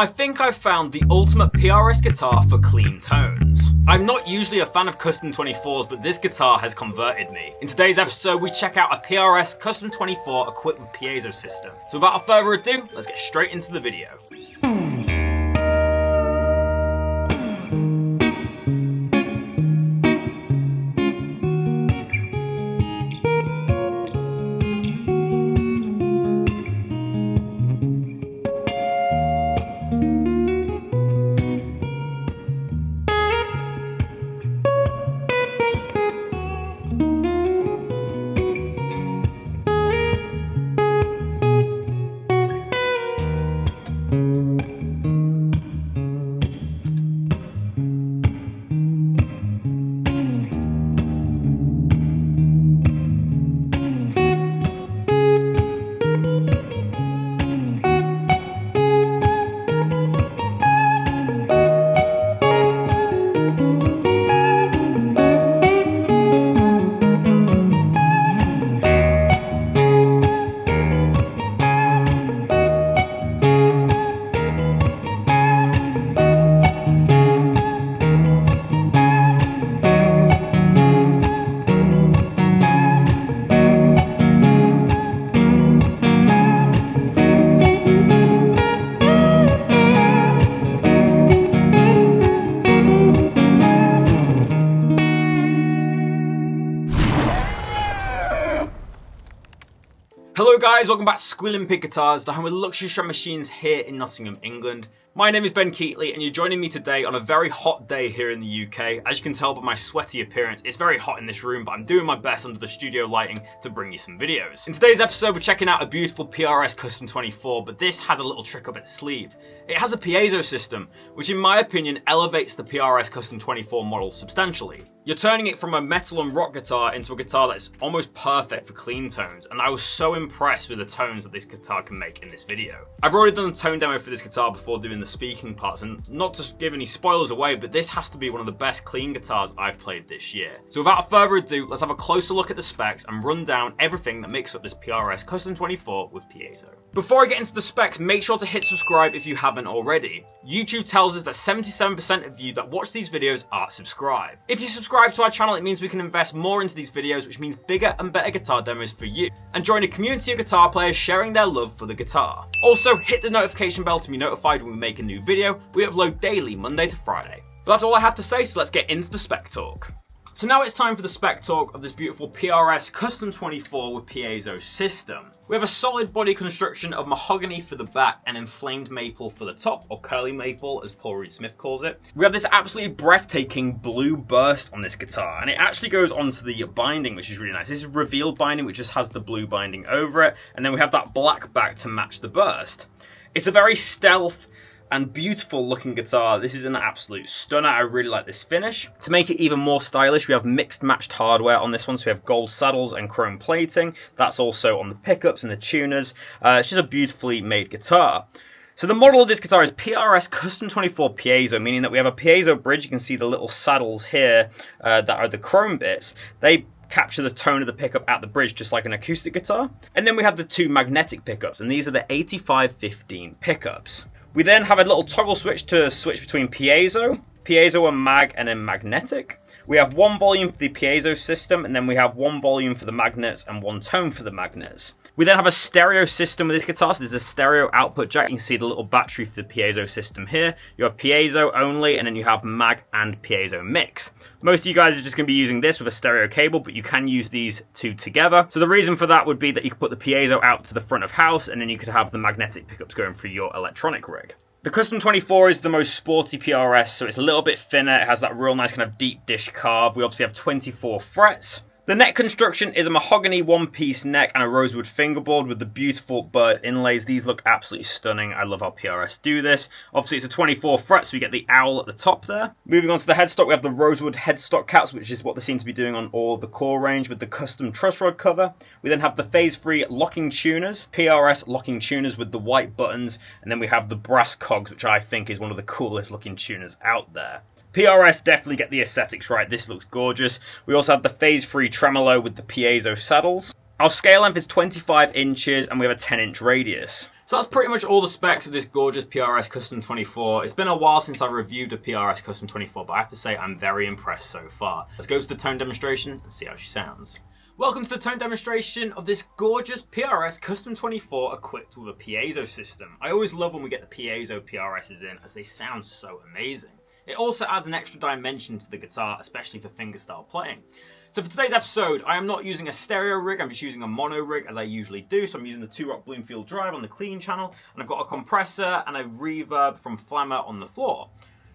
I think I've found the ultimate PRS guitar for clean tones. I'm not usually a fan of Custom 24s, but this guitar has converted me. In today's episode, we check out a PRS Custom 24 equipped with piezo system. So without further ado, let's get straight into the video. Hello guys, welcome back to Squealing Pig Guitars, the home of luxury shred machines here in Nottingham, England. My name is Ben Keightley and you're joining me today on a very hot day here in the UK. As you can tell by my sweaty appearance, it's very hot in this room, but I'm doing my best under the studio lighting to bring you some videos. In today's episode, we're checking out a beautiful PRS Custom 24, but this has a little trick up its sleeve. It has a piezo system, which in my opinion elevates the PRS Custom 24 model substantially. You're turning it from a metal and rock guitar into a guitar that's almost perfect for clean tones, and I was so impressed with the tones that this guitar can make in this video. I've already done a tone demo for this guitar before doing the speaking parts, and not to give any spoilers away, but this has to be one of the best clean guitars I've played this year. So without further ado, let's have a closer look at the specs and run down everything that makes up this PRS Custom 24 with piezo. Before I get into the specs, make sure to hit subscribe if you haven't already. YouTube tells us that 77% of you that watch these videos are subscribed. If you subscribe to our channel, it means we can invest more into these videos, which means bigger and better guitar demos for you, and join a community of guitar players sharing their love for the guitar. Also, hit the notification bell to be notified when we make a new video. We upload daily, Monday to Friday. But that's all I have to say, so let's get into the spec talk. So now it's time for the spec talk of this beautiful PRS Custom 24 with piezo system. We have a solid body construction of mahogany for the back and inflamed maple for the top, or curly maple as Paul Reed Smith calls it. We have this absolutely breathtaking blue burst on this guitar, and it actually goes onto the binding, which is really nice. This is revealed binding, which just has the blue binding over it, and then we have that black back to match the burst. It's a very stealth and beautiful looking guitar. This is an absolute stunner. I really like this finish. To make it even more stylish, we have mixed matched hardware on this one. So we have gold saddles and chrome plating. That's also on the pickups and the tuners. It's just a beautifully made guitar. So the model of this guitar is PRS Custom 24 Piezo, meaning that we have a piezo bridge. You can see the little saddles here that are the chrome bits. They capture the tone of the pickup at the bridge just like an acoustic guitar. And then we have the two magnetic pickups, and these are the 8515 pickups. We then have a little toggle switch to switch between piezo and mag, and then magnetic. We have one volume for the piezo system, and then we have one volume for the magnets and one tone for the magnets. We then have a stereo system with this guitar, so there's a stereo output jack. You can see the little battery for the piezo system here. You have piezo only, and then you have mag and piezo mix. Most of you guys are just going to be using this with a stereo cable, but you can use these two together. So the reason for that would be that you could put the piezo out to the front of house, and then you could have the magnetic pickups going through your electronic rig. The Custom 24 is the most sporty PRS, so it's a little bit thinner. It has that real nice kind of deep dish carve. We obviously have 24 frets. The neck construction is a mahogany one-piece neck and a rosewood fingerboard with the beautiful bird inlays. These look absolutely stunning. I love how PRS do this. Obviously, it's a 24 fret, so we get the owl at the top there. Moving on to the headstock, we have the rosewood headstock caps, which is what they seem to be doing on all the core range with the custom truss rod cover. We then have the phase-free locking tuners, PRS locking tuners with the white buttons, and then we have the brass cogs, which I think is one of the coolest looking tuners out there. PRS definitely get the aesthetics right. This looks gorgeous. We also have the phase-free tremolo with the piezo saddles. Our scale length is 25 inches and we have a 10-inch radius. So that's pretty much all the specs of this gorgeous PRS Custom 24. It's been a while since I reviewed a PRS Custom 24, but I have to say I'm very impressed so far. Let's go to the tone demonstration and see how she sounds. Welcome to the tone demonstration of this gorgeous PRS Custom 24 equipped with a piezo system. I always love when we get the piezo PRSs in, as they sound so amazing. It also adds an extra dimension to the guitar, especially for fingerstyle playing. So for today's episode, I am not using a stereo rig, I'm just using a mono rig as I usually do. So I'm using the 2-Rock Bloomfield drive on the clean channel, and I've got a compressor and a reverb from Flammer on the floor.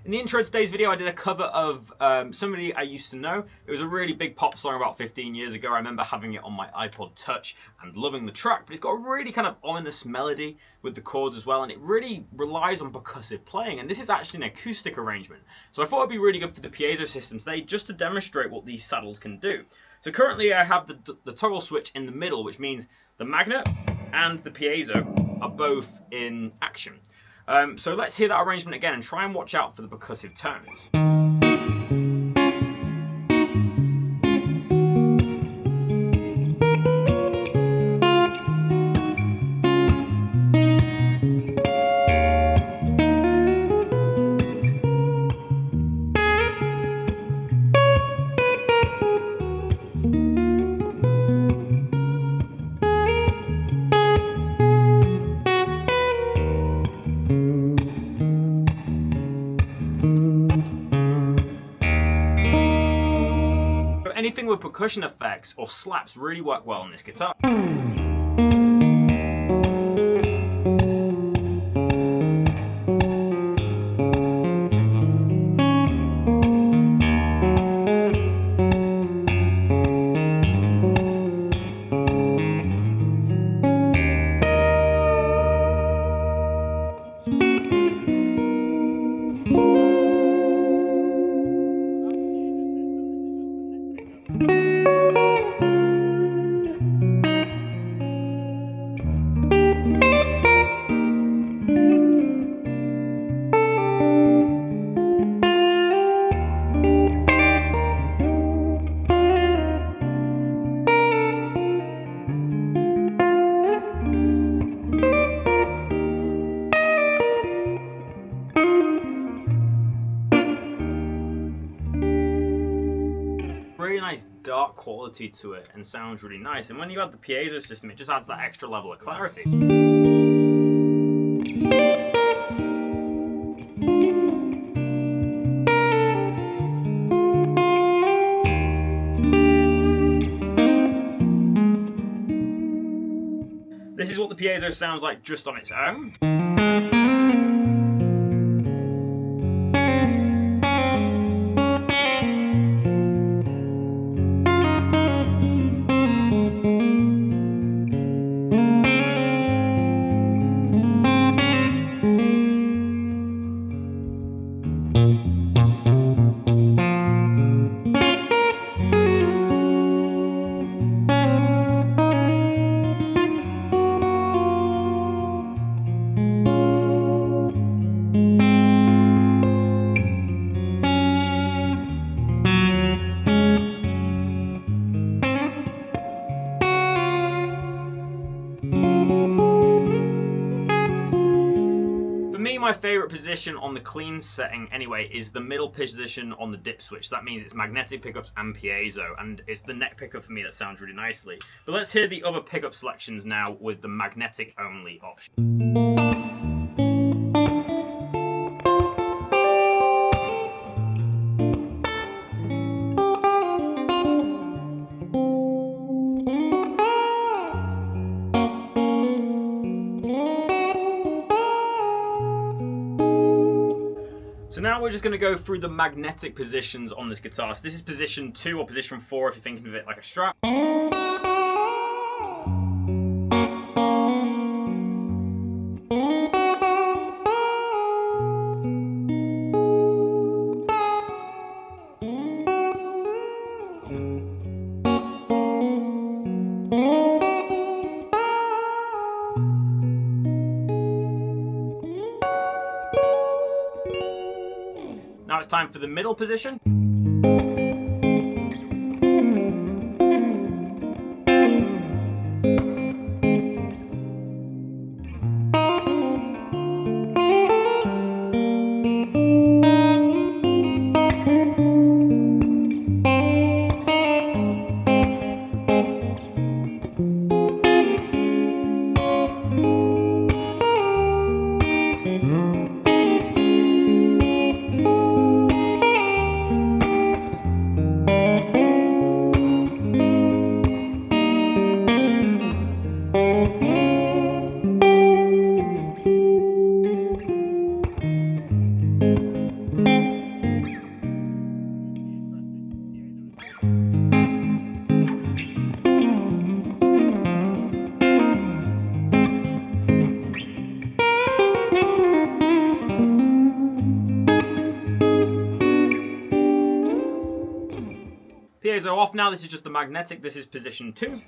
In the intro to today's video, I did a cover of somebody I used to know. It was a really big pop song about 15 years ago. I remember having it on my iPod Touch and loving the track, but it's got a really kind of ominous melody with the chords as well, and it really relies on percussive playing, and this is actually an acoustic arrangement. So I thought it'd be really good for the piezo system today, just to demonstrate what these saddles can do. So currently I have the toggle switch in the middle, which means the magnet and the piezo are both in action. So let's hear that arrangement again and try and watch out for the percussive tones. Anything with percussion effects or slaps really work well on this guitar. Really nice dark quality to it and sounds really nice, and when you add the piezo system it just adds that extra level of clarity. This is what the piezo sounds like just on its own. My favorite position on the clean setting anyway is the middle position on the dip switch. That means it's magnetic pickups and piezo, and it's the neck pickup for me that sounds really nicely. But let's hear the other pickup selections now with the magnetic only option. So now we're just going to go through the magnetic positions on this guitar. So this is position 2 or position 4 if you're thinking of it like a strap. Now it's time for the middle position. Piezo off now, this is just the magnetic, this is position 2.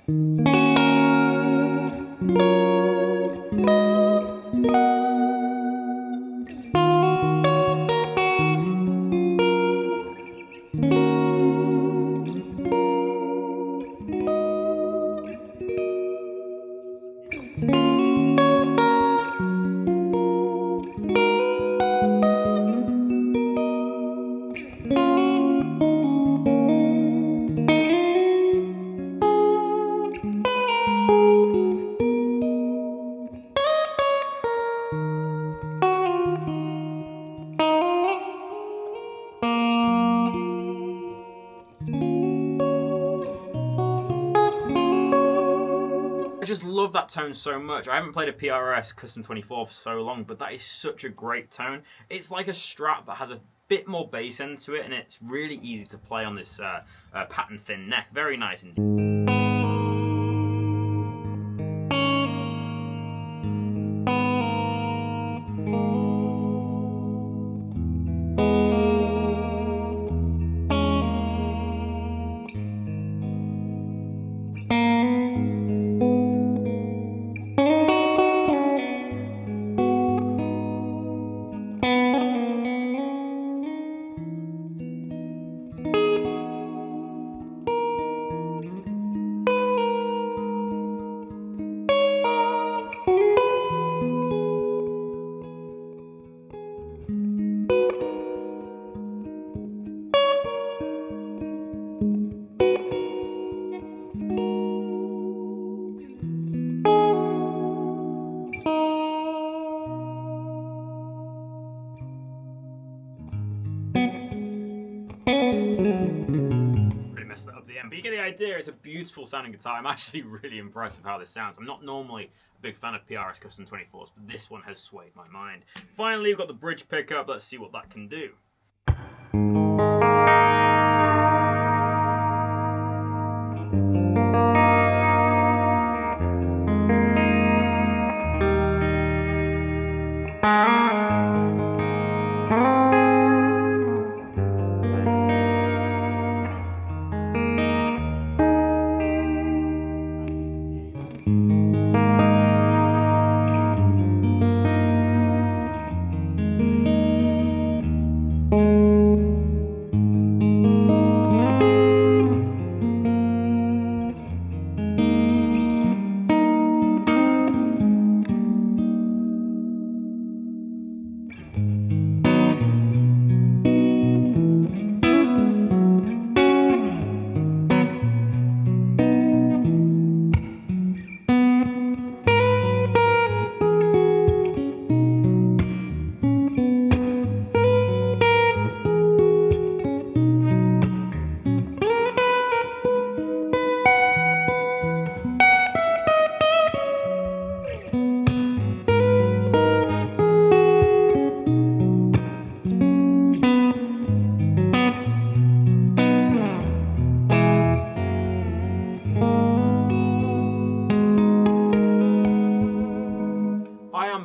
I just love that tone so much. I haven't played a PRS Custom 24 for so long, but that is such a great tone. It's like a Strat that has a bit more bass end to it, and it's really easy to play on this pattern thin neck. Very nice indeed. That up the end, but you get the idea. It's a beautiful sounding guitar. I'm actually really impressed with how this sounds. I'm not normally a big fan of PRS Custom 24s, but this one has swayed my mind. Finally, we've got the bridge pickup. Let's see what that can do.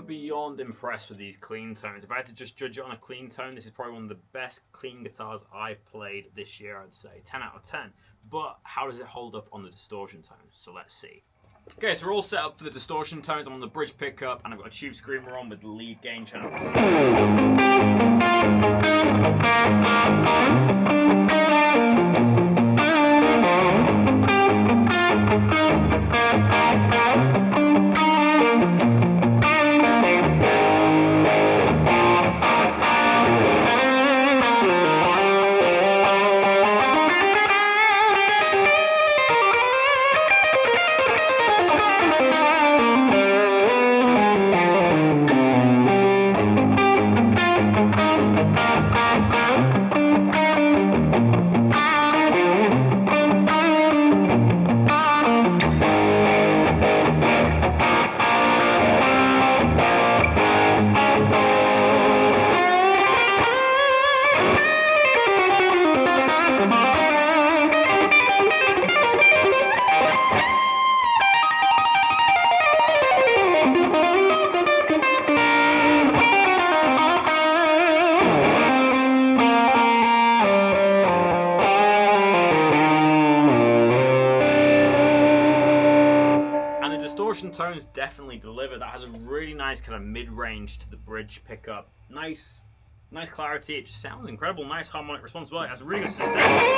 Beyond impressed with these clean tones. If I had to just judge it on a clean tone, this is probably one of the best clean guitars I've played this year, I'd say. 10 out of 10. But how does it hold up on the distortion tones? So let's see. Okay, so we're all set up for the distortion tones. I'm on the bridge pickup, and I've got a tube screamer on with the lead gain channel. tones definitely deliver. That has a really nice kind of mid-range to the bridge pickup. Nice clarity. It just sounds incredible. Nice harmonic responsibility. It has a really good sustain.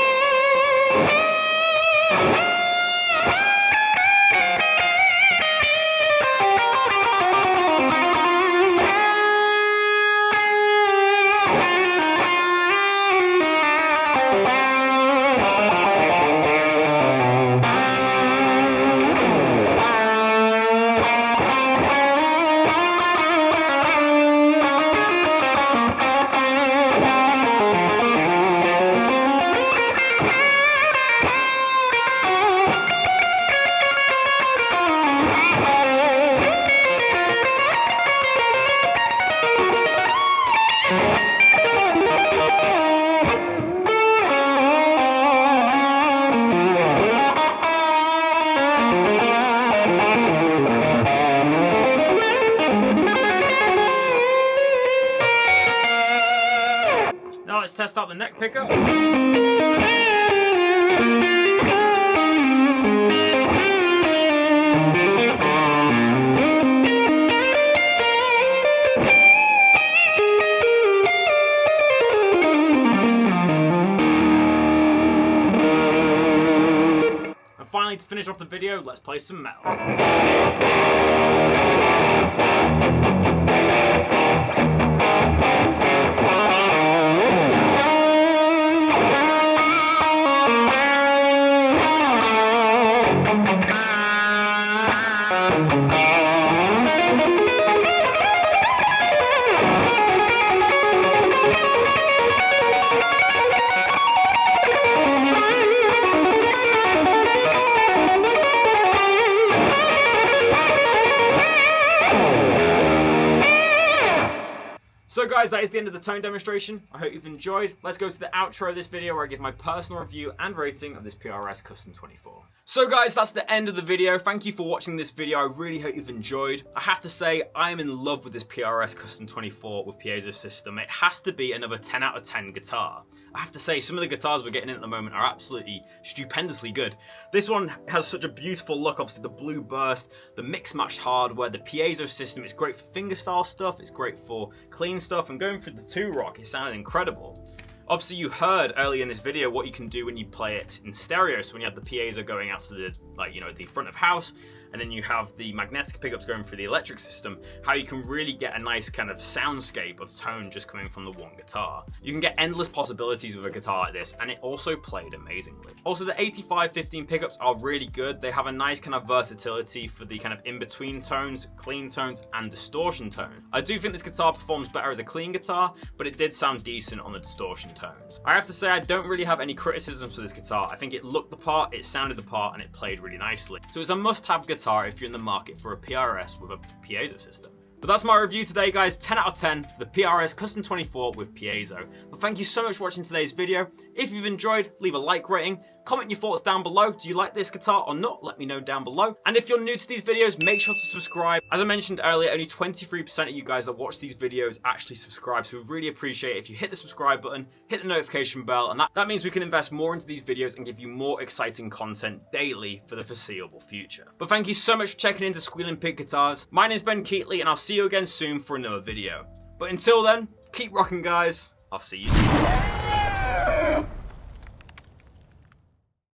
Now let's test out the neck pickup. And finally, to finish off the video, let's play some metal. So guys, that is the end of the tone demonstration. I hope you've enjoyed. Let's go to the outro of this video where I give my personal review and rating of this PRS Custom 24. So guys, that's the end of the video. Thank you for watching this video. I really hope you've enjoyed. I have to say, I am in love with this PRS Custom 24 with piezo system. It has to be another 10 out of 10 guitar. I have to say, some of the guitars we're getting in at the moment are absolutely stupendously good. This one has such a beautiful look, obviously the blue burst, the mix-matched hardware, the piezo system. It's great for fingerstyle stuff, it's great for clean stuff, and going through the 2-rock, it sounded incredible. Obviously, you heard earlier in this video what you can do when you play it in stereo. So when you have the piezo going out to the, the front of house, and then you have the magnetic pickups going through the electric system, how you can really get a nice kind of soundscape of tone just coming from the one guitar. You can get endless possibilities with a guitar like this, and it also played amazingly. Also, the 85-15 pickups are really good. They have a nice kind of versatility for the kind of in-between tones, clean tones, and distortion tone. I do think this guitar performs better as a clean guitar, but it did sound decent on the distortion tones. I have to say, I don't really have any criticisms for this guitar. I think it looked the part, it sounded the part, and it played really nicely. So it's a must-have guitar if you're in the market for a PRS with a piezo system. But that's my review today, guys. 10 out of 10 for the PRS Custom 24 with piezo. But thank you so much for watching today's video. If you've enjoyed, leave a like rating. Comment your thoughts down below. Do you like this guitar or not? Let me know down below. And if you're new to these videos, make sure to subscribe. As I mentioned earlier, only 23% of you guys that watch these videos actually subscribe. So we really appreciate it if you hit the subscribe button, hit the notification bell, and that means we can invest more into these videos and give you more exciting content daily for the foreseeable future. But thank you so much for checking into Squealing Pig Guitars. My name's Ben Keightley, and I'll see you again soon for another video. But until then, keep rocking, guys. I'll see you soon.